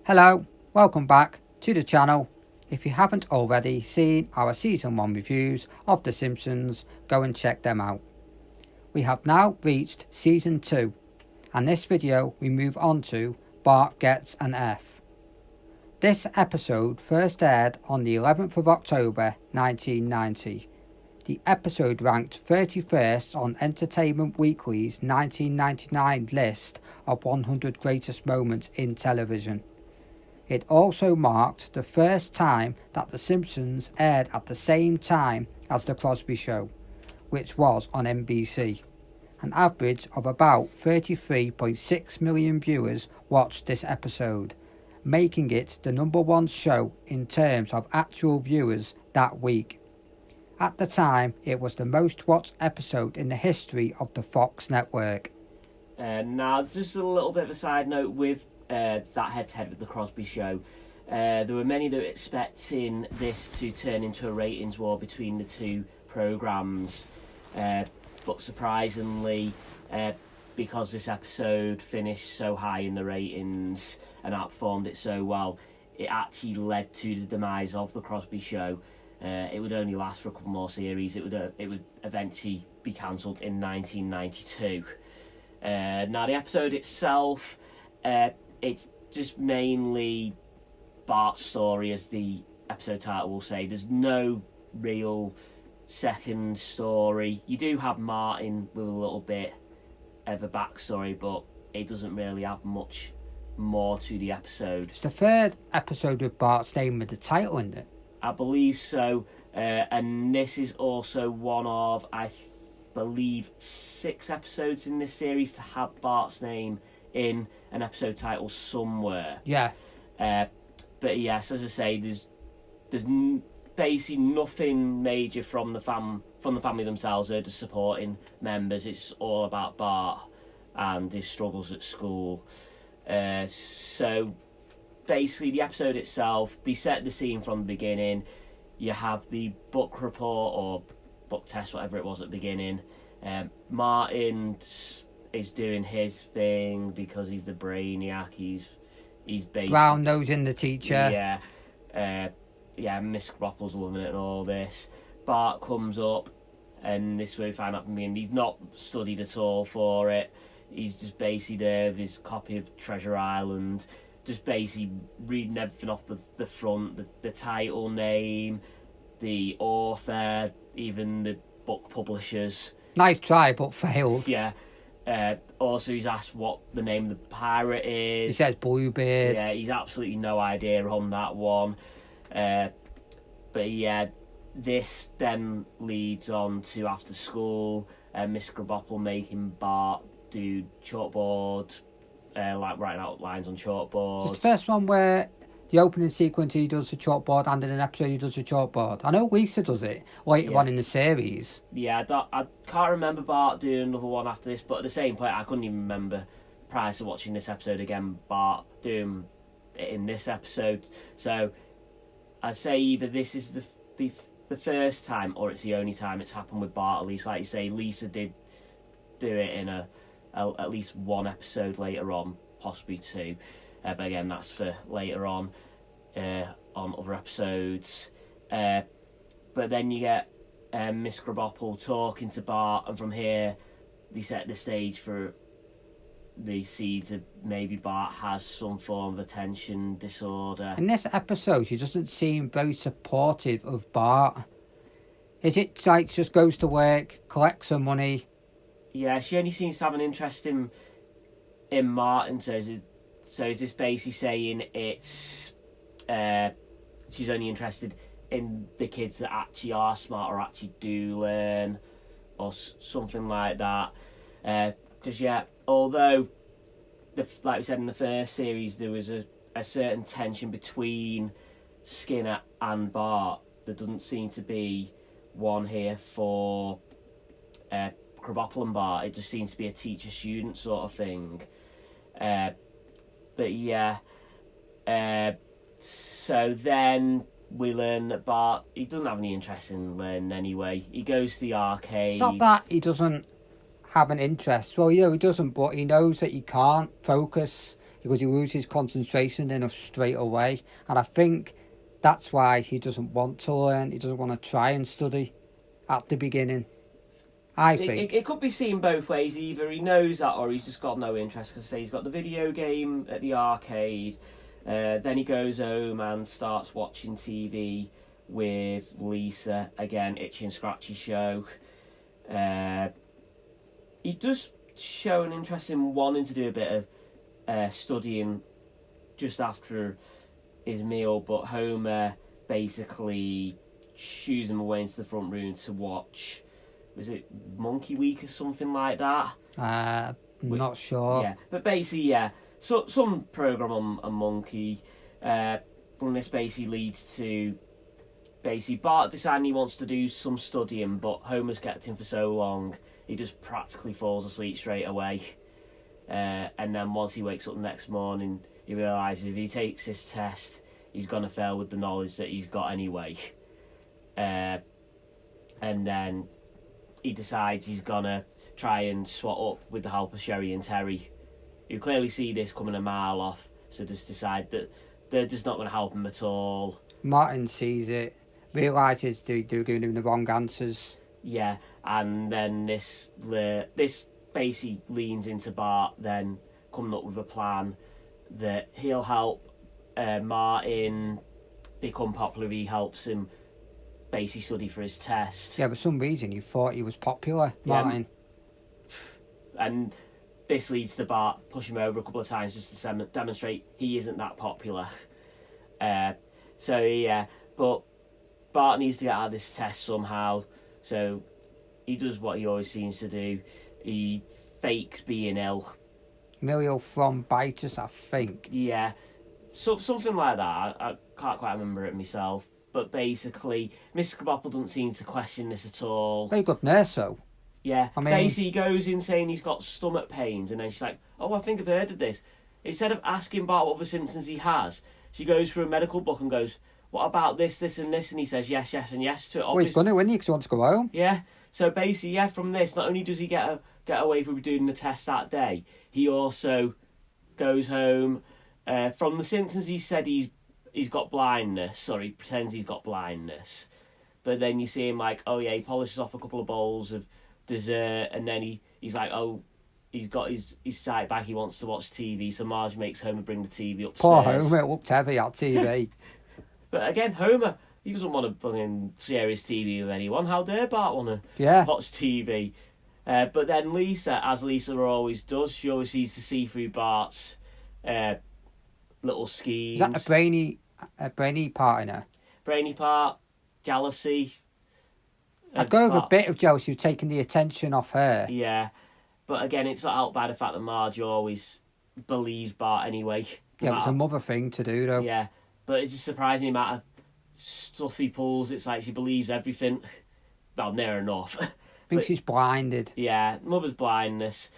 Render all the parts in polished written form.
Hello, welcome back to the channel. If you haven't already seen our Season 1 reviews of The Simpsons, go and check them out. We have now reached Season 2, and this video we move on to Bart Gets an F. This episode first aired on the 11th of October 1990. The episode ranked 31st on Entertainment Weekly's 1999 list of 100 greatest moments in television. It also marked the first time that The Simpsons aired at the same time as The Cosby Show, which was on NBC. An average of about 33.6 million viewers watched this episode, making it the number one show in terms of actual viewers that week. At the time, it was the most watched episode in the history of the Fox network. Now, just a little bit of a side note with that head-to-head with The Cosby Show. There were many that were expecting this to turn into a ratings war between the two programmes, but surprisingly, because this episode finished so high in the ratings and outperformed it so well, it actually led to the demise of The Cosby Show. It would only last for a couple more series. It would eventually be cancelled in 1992. Now, the episode itself, it's just mainly Bart's story, as the episode title will say. There's no real second story. You do have Martin with a little bit of a backstory, but it doesn't really have much more to the episode. It's the third episode with Bart's name with the title in it. I believe so, and this is also one of, I believe, 6 episodes in this series to have Bart's name in an episode title somewhere. Yeah. But yes, as I say, there's basically nothing major from the family themselves or the supporting members. It's all about Bart and his struggles at school. So basically, the episode itself, they set the scene from the beginning. You have the book report or book test, whatever it was at the beginning. Martin is doing his thing because he's the brainiac. He's basically Brown nosing the teacher. Yeah. Miss Gropple's loving it and all this. Bart comes up, and this is where we find out from me, and he's not studied at all for it. He's just basically there with his copy of Treasure Island, just basically reading everything off the front, the title name, the author, even the book publishers. Nice try, but failed. Yeah. Also, he's asked what the name of the pirate is. He says Bluebeard. Yeah, he's absolutely no idea on that one. But yeah, this then leads on to after school, Miss Krabappel making Bart do chalkboard, like writing out lines on chalkboard. It's the first one where the opening sequence he does the chalkboard, and in an episode he does the chalkboard. I know Lisa does it later on in the series. Yeah, I can't remember Bart doing another one after this, but at the same point, I couldn't even remember prior to watching this episode again, Bart doing it in this episode. So I'd say either this is the first time or it's the only time it's happened with Bart. At least, like you say, Lisa did do it in at least one episode later on, possibly 2. But again, that's for later on other episodes. But then you get Miss Krabappel talking to Bart, and from here they set the stage for the seeds of maybe Bart has some form of attention disorder. In this episode, she doesn't seem very supportive of Bart. Is it like just goes to work, collects some money? Yeah, she only seems to have an interest in Martin. So is this basically saying it's she's only interested in the kids that actually are smart or actually do learn, or something like that? Because although like we said in the first series, there was a certain tension between Skinner and Bart, there doesn't seem to be one here for Krabappel and Bart. It just seems to be a teacher-student sort of thing. But yeah, so then we learn that Bart, he doesn't have any interest in learning anyway. He goes to the arcade. It's not that he doesn't have an interest. Well, he doesn't, but he knows that he can't focus. because he loses concentration enough straight away. And I think that's why he doesn't want to learn. He doesn't want to try and study at the beginning. I think. It could be seen both ways. Either he knows that or he's just got no interest. Because, say, he's got the video game at the arcade. Then he goes home and starts watching TV with Lisa. Again, Itchy and Scratchy show. He does show an interest in wanting to do a bit of studying just after his meal, but Homer basically shoos him away into the front room to watch, was it Monkey Week or something like that? Not sure. Yeah, but basically, yeah, so some program on Monkey, and this basically leads to Bart deciding he wants to do some studying, but Homer's kept him for so long, he just practically falls asleep straight away. And then once he wakes up the next morning, he realises if he takes this test, he's going to fail with the knowledge that he's got anyway. And then he decides he's going to try and swat up with the help of Sherry and Terry, who clearly see this coming a mile off, so just decide that they're just not going to help him at all. Martin sees it, realises they're giving him the wrong answers. Yeah, and then this basically leans into Bart then coming up with a plan that he'll help Martin become popular. He helps him basically study for his test. Yeah, for some reason he thought he was popular, Martin. Yeah. And this leads to Bart pushing him over a couple of times just to demonstrate he isn't that popular. So yeah, but Bart needs to get out of this test somehow. So he does what he always seems to do. He fakes being ill. Emilio from Biters, I think. Yeah, so something like that. I can't quite remember it myself. But basically, Mr. Krabappel doesn't seem to question this at all. Very good nurse, though. Yeah, I mean, basically he goes in saying he's got stomach pains, and then she's like, "Oh, I think I've heard of this." Instead of asking Bart what other symptoms he has, she goes through a medical book and goes, "What about this, this, and this?" And he says yes, yes, and yes to it. Well, he's going to, isn't he? Because he wants to go home. Yeah. So basically, yeah, from this, not only does he get away from doing the test that day, he also goes home. From the Simpsons, he said he's got blindness, or he pretends he's got blindness. But then you see him like, oh yeah, he polishes off a couple of bowls of dessert, and then he's like, oh, he's got his sight back, he wants to watch TV, so Marge makes Homer bring the TV upstairs. Poor Homer, it looked heavy at TV. But again, Homer, he doesn't want to fucking share his TV with anyone. How dare Bart want to watch TV? But then Lisa, as Lisa always does, she always sees to see through Bart's little schemes. Is that a brainy part in her? Brainy part, jealousy. I'd go with a bit of jealousy, taking the attention off her. Yeah, but again, it's not helped by the fact that Marge always believes Bart anyway. Yeah, it's a mother thing to do, though. Yeah, but it's just surprising the amount of stuff he pulls. It's like she believes everything. Well, near enough. I think she's blinded. Yeah, mother's blindness.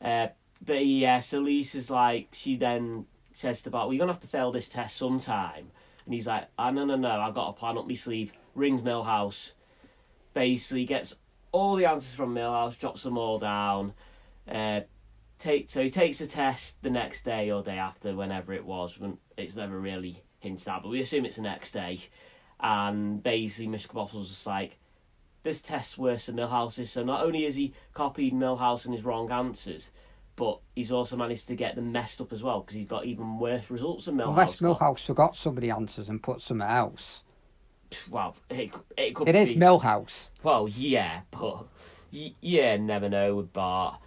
But yeah, so Lisa's like, she then says to Bart, well, you're going to have to fail this test sometime. And he's like, oh, no, I've got a plan up my sleeve. Rings Milhouse. Basically gets all the answers from Milhouse, drops them all down. So he takes the test the next day or day after, whenever it was. It's never really hinted at, but we assume it's the next day. And basically Mr. Krabappel's just like, this test's worse than Milhouse's. So not only has he copied Milhouse and his wrong answers, but he's also managed to get them messed up as well, because he's got even worse results than Milhouse. Unless Milhouse forgot some of the answers and put something else. Well, it could It is Milhouse. Well, yeah, but yeah, never know with Bart.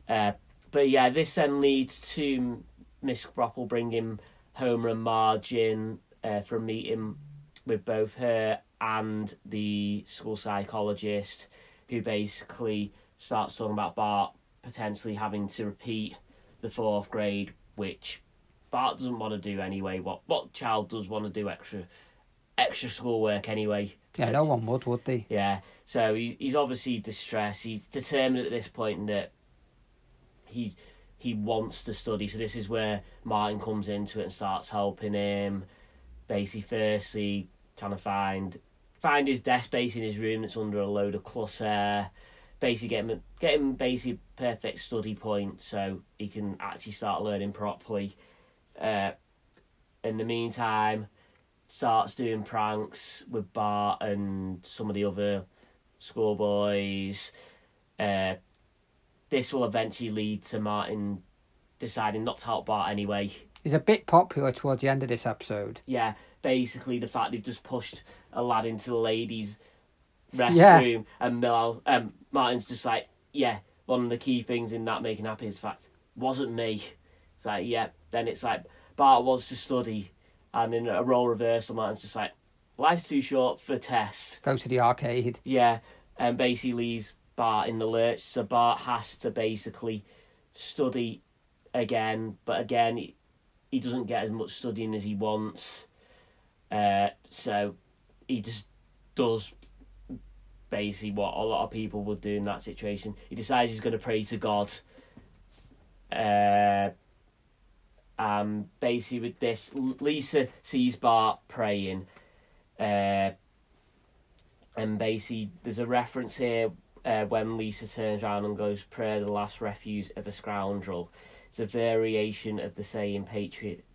But yeah, this then leads to Miss Krabappel bringing Homer and Marge in for a meeting with both her and the school psychologist, who basically starts talking about Bart potentially having to repeat the 4th grade, which Bart doesn't want to do anyway. What child does want to do extra schoolwork anyway? Yeah, no one would they? Yeah, so he's obviously distressed. He's determined at this point that he wants to study. So this is where Martin comes into it and starts helping him. Basically, firstly, trying to find his desk base in his room that's under a load of clutter. Basically, get him basically perfect study point so he can actually start learning properly. In the meantime, starts doing pranks with Bart and some of the other schoolboys. This will eventually lead to Martin deciding not to help Bart anyway. He's a bit popular towards the end of this episode. Yeah, basically the fact they've just pushed a lad into the ladies' restroom, and Martin's just like, yeah, one of the key things in that making happy is the fact, wasn't me. It's like, yeah, then it's like, Bart wants to study, and in a role reversal, Martin's just like, life's too short for tests. Go to the arcade. Yeah, and basically leaves Bart in the lurch, so Bart has to basically study again, but again, he doesn't get as much studying as he wants, so he just does basically what a lot of people would do in that situation. He decides he's going to pray to God. Basically with this, Lisa sees Bart praying, and basically there's a reference here when Lisa turns around and goes, "Prayer, the last refuge of a scoundrel." It's a variation of the saying,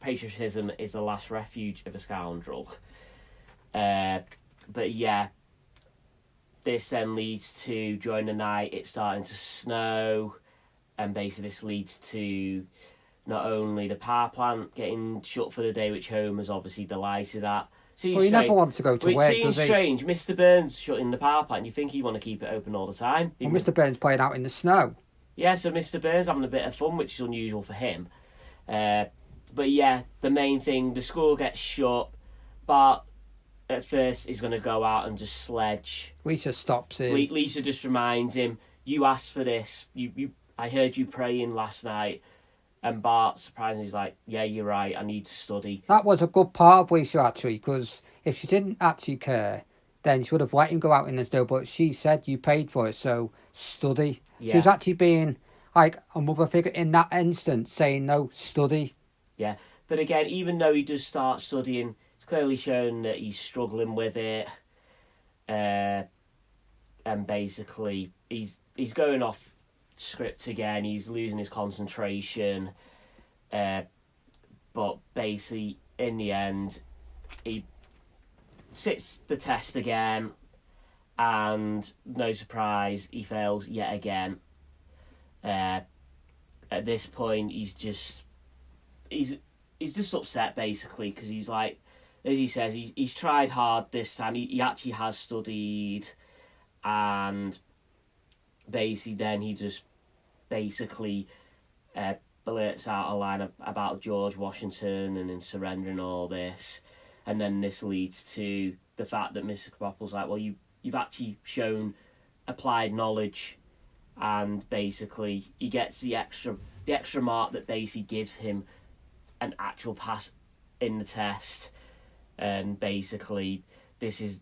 patriotism is the last refuge of a scoundrel. But yeah, this then leads to, during the night, it's starting to snow, and basically this leads to not only the power plant getting shut for the day, which Homer's obviously delighted at. Well, he never wants to go to work, seems does he? strange. Mr. Burns shutting the power plant. You think he'd want to keep it open all the time? Well, Mr. Burns playing out in the snow. Yeah, so Mr. Burns having a bit of fun, which is unusual for him. But yeah, the main thing, the school gets shut. Bart, at first, is going to go out and just sledge. Lisa stops him. Lisa just reminds him, "You asked for this. I heard you praying last night." And Bart, surprisingly, is like, "Yeah, you're right. I need to study." That was a good part of Lisa, actually, because if she didn't actually care, then she would have let him go out in the snow. But she said, "You paid for it, so study." Yeah. She was actually being like a mother figure in that instance, saying, "No, study." Yeah, but again, even though he does start studying, it's clearly shown that he's struggling with it. And basically, he's going off script again. He's losing his concentration. But basically, in the end, he sits the test again, and no surprise, he fails yet again. At this point, he's just upset, basically, because he's like, as he says, he's tried hard this time. He actually has studied, and basically then he just basically blurts out a line about George Washington and him surrendering all this, and then this leads to the fact that Mr. Krabappel's like, "Well, you've actually shown applied knowledge," and basically he gets the extra mark that basically gives him an actual pass in the test. And basically this is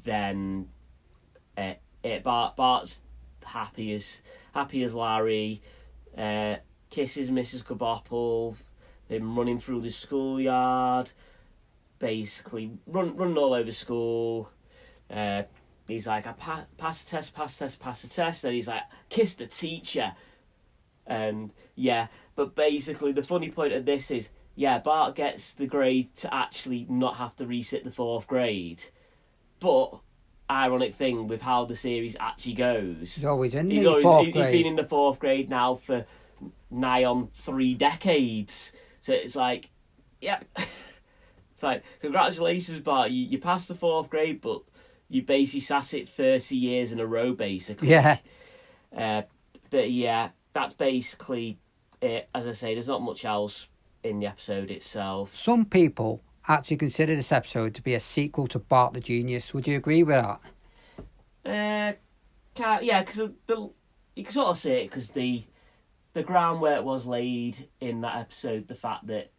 then it. Bart's happy as Larry, kisses Mrs. Krabappel, him running through the schoolyard, basically running all over school. He's like, "I pass the test," and he's like, "Kiss the teacher." And yeah, but basically the funny point of this is, yeah, Bart gets the grade to actually not have to resit the 4th grade. But ironic thing with how the series actually goes, he's always in the 4th grade. He's been in the 4th grade now for nigh on 3 decades. So it's like, yep. It's like, congratulations, Bart, you passed the 4th grade, but you basically sat it 30 years in a row, basically. Yeah. But yeah, that's basically it. As I say, there's not much else in the episode itself. Some people actually consider this episode to be a sequel to Bart the Genius. Would you agree with that? Yeah, because you can sort of see it, because the groundwork was laid in that episode. The fact that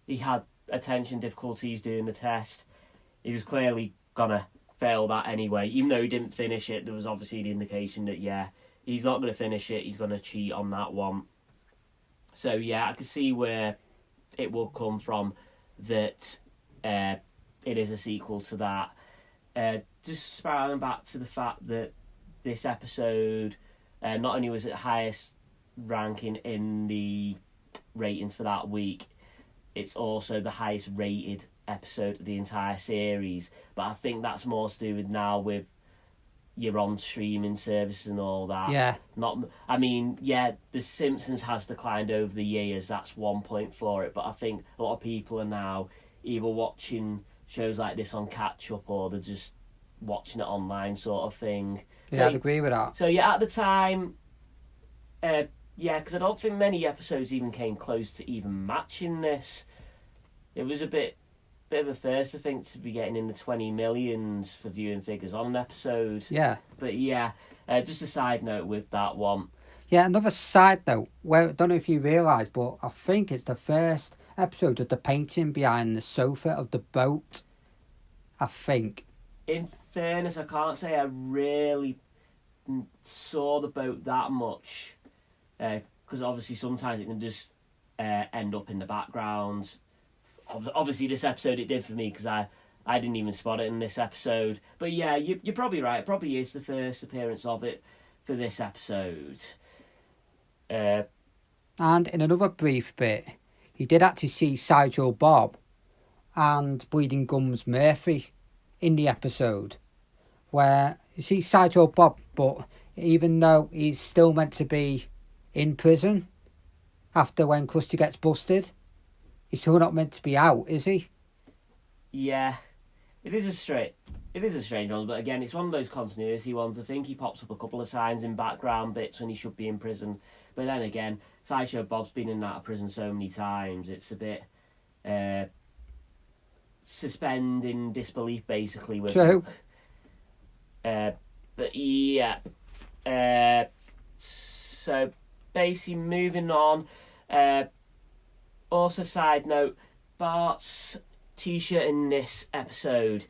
he had attention difficulties doing the test, he was clearly gonna fail that anyway. Even though he didn't finish it, there was obviously the indication that, yeah, he's not going to finish it, he's going to cheat on that one. So yeah, I can see where it will come from, that it is a sequel to that. Just spiraling back to the fact that this episode, not only was it highest ranking in the ratings for that week, it's also the highest rated episode of the entire series. But I think that's more to do with now with your on streaming service and all that. Yeah. The Simpsons has declined over the years. That's one point for it. But I think a lot of people are now either watching shows like this on catch up, or they're just watching it online, sort of thing. Yeah, I'd agree with that. So yeah, at the time, because I don't think many episodes even came close to even matching this. It was a bit of a first, I think, to be getting in the 20 millions for viewing figures on an episode. Yeah. But yeah, just a side note with that one. Yeah, another side note, where I don't know if you realise, but I think it's the first episode of the painting behind the sofa of the boat. I think. In fairness, I can't say I really saw the boat that much, because obviously sometimes it can just end up in the background. Obviously this episode it did for me, because I didn't even spot it in this episode. But yeah, you're probably right. It probably is the first appearance of it for this episode. And in another brief bit, you did actually see Sideshow Bob and Bleeding Gums Murphy in the episode, where you see Sideshow Bob, but even though he's still meant to be in prison after when Krusty gets busted, he's still not meant to be out, is he? Yeah, it is a strange one, but again, it's one of those continuity ones. I think he pops up a couple of times in background bits when he should be in prison, but then again, Sideshow Bob's been in and out of prison so many times, it's a bit suspending disbelief, basically. With True. But yeah, so basically moving on. Also, side note, Bart's t-shirt in this episode,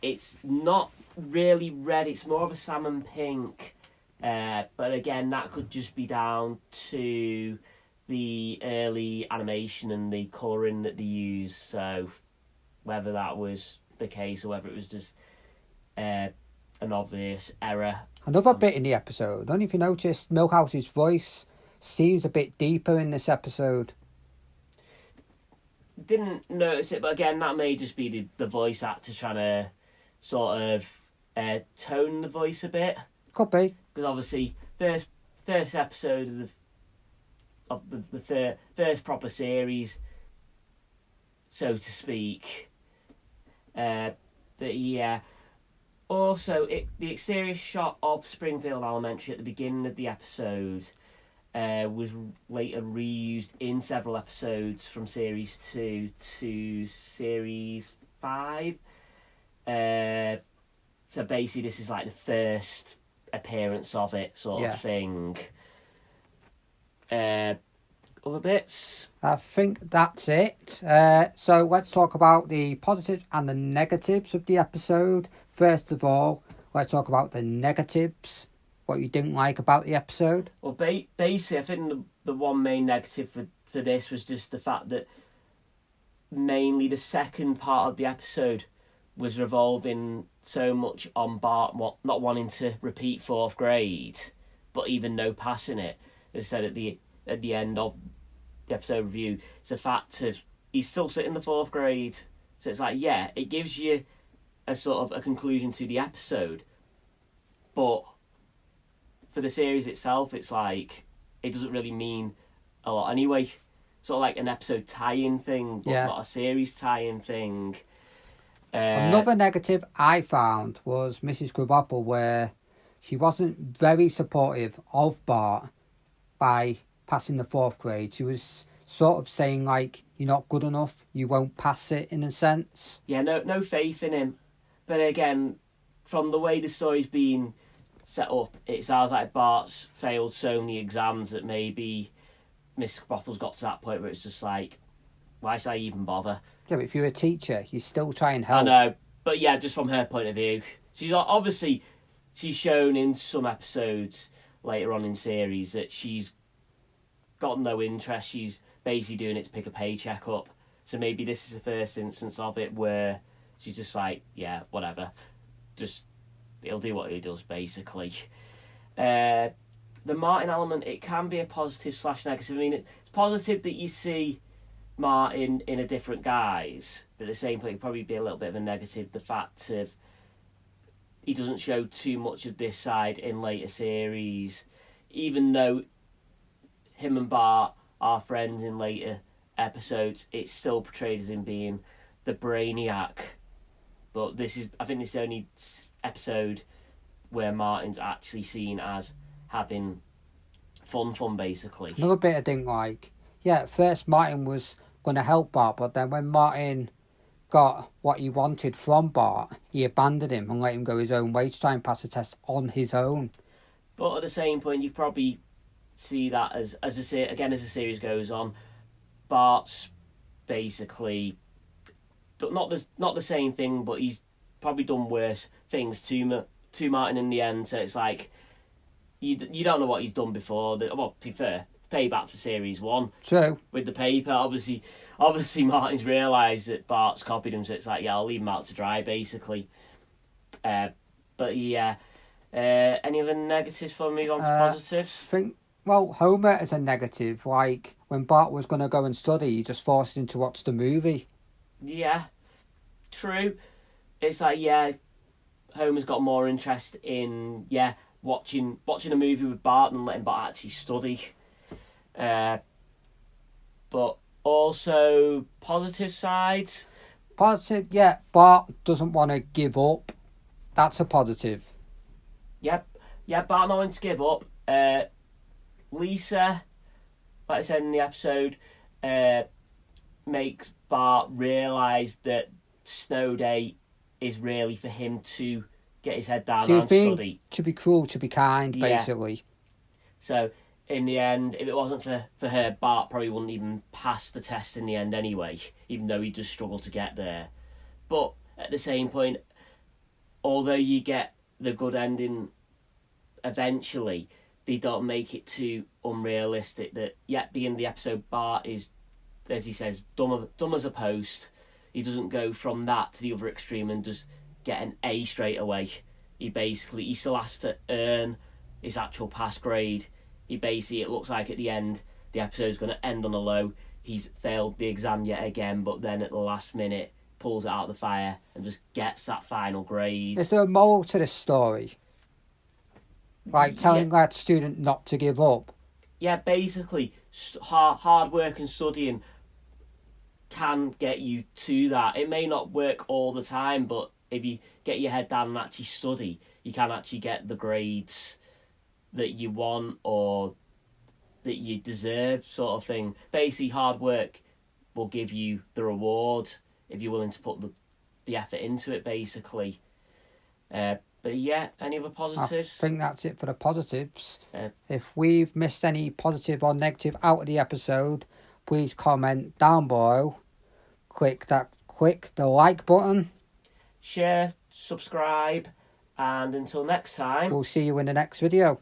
it's not really red, it's more of a salmon pink. But again, that could just be down to the early animation and the colouring that they used. So whether that was the case or whether it was just an obvious error. Another bit in the episode, I don't know if you noticed, Milhouse's voice seems a bit deeper in this episode. Didn't notice it, but again, that may just be the voice actor trying to sort of tone the voice a bit. Could be. Because obviously, first episode of the first proper series, so to speak. But yeah. Also, the exterior shot of Springfield Elementary at the beginning of the episode was later reused in several episodes from Series 2 to Series 5. So basically, this is like the first appearance of it, sort of thing. Other bits? I think that's it. So let's talk about the positives and the negatives of the episode. First of all, let's talk about the negatives. What you didn't like about the episode? Well, basically, I think the one main negative for this was just the fact that mainly the second part of the episode was revolving so much on Bart not wanting to repeat 4th grade, but even no passing it. As I said at the end of the episode review, it's a fact of he's still sitting in the 4th grade. So it's like, yeah, it gives you a sort of a conclusion to the episode, but for the series itself, it's like it doesn't really mean a lot anyway. Sort of like an episode tie-in thing, but not a series tie-in thing. Another negative I found was Mrs. Krabappel, where she wasn't very supportive of Bart by passing the 4th grade. She was sort of saying, like, you're not good enough, you won't pass it, in a sense. Yeah, no faith in him. But again, from the way the story's been set up, it sounds like Bart's failed so many exams that maybe Miss Krabappel's got to that point where it's just like, why should I even bother? Yeah, but if you're a teacher, you still try and help. I know, but yeah, just from her point of view. She's shown in some episodes later on in series that she's got no interest. She's basically doing it to pick a paycheck up. So maybe this is the first instance of it where she's just like, yeah, whatever. Just, he'll do what he does, basically. The Martin element, it can be a positive / negative. I mean, it's positive that you see Martin in a different guise, but at the same point, it'd probably be a little bit of a negative. The fact of he doesn't show too much of this side in later series, even though him and Bart are friends in later episodes. It's still portrayed as him being the brainiac. But I think this is the only episode where Martin's actually seen as having fun, basically. Another bit I didn't like. Yeah, at first Martin was going to help Bart, but then when Martin got what he wanted from Bart, he abandoned him and let him go his own way to try and pass the test on his own. But at the same point, you probably see that as the series goes on, Bart's basically not the same thing, but he's probably done worse things to Martin in the end. So it's like you don't know what he's done before. Well, to be fair, payback for series 1. True. With the paper, obviously Martin's realised that Bart's copied him, so it's like, yeah, I'll leave him out to dry, basically. But yeah, any other negatives before we move on to positives? Homer is a negative. Like, when Bart was going to go and study, he just forced him to watch the movie. Yeah, true. It's like, yeah, Homer's got more interest in, watching a movie with Bart than letting Bart actually study. But also positive sides. Positive, yeah. Bart doesn't want to give up. That's a positive. Yep. Yeah, Bart not wanting to give up. Lisa, like I said in the episode, makes Bart realise that Snow Day is really for him to get his head down and study. To be cruel, to be kind, basically. So, in the end, if it wasn't for her, Bart probably wouldn't even pass the test in the end anyway, even though he does struggle to get there. But at the same point, although you get the good ending eventually, they don't make it too unrealistic that, at the end of the episode, Bart is, as he says, dumb as a post. He doesn't go from that to the other extreme and just get an A straight away. He still has to earn his actual pass grade. It looks like at the end, the episode's going to end on a low. He's failed the exam yet again, but then at the last minute, pulls it out of the fire and just gets that final grade. Is there a moral to this story? Like telling that student not to give up? Yeah, basically, hard work and studying can get you to that. It may not work all the time, but if you get your head down and actually study, you can actually get the grades that you want or that you deserve, sort of thing. Basically, hard work will give you the reward if you're willing to put the effort into it, basically. But yeah, any other positives? I think that's it for the positives. If we've missed any positive or negative out of the episode, please comment down below. Click the like button. Share, subscribe, and until next time, we'll see you in the next video.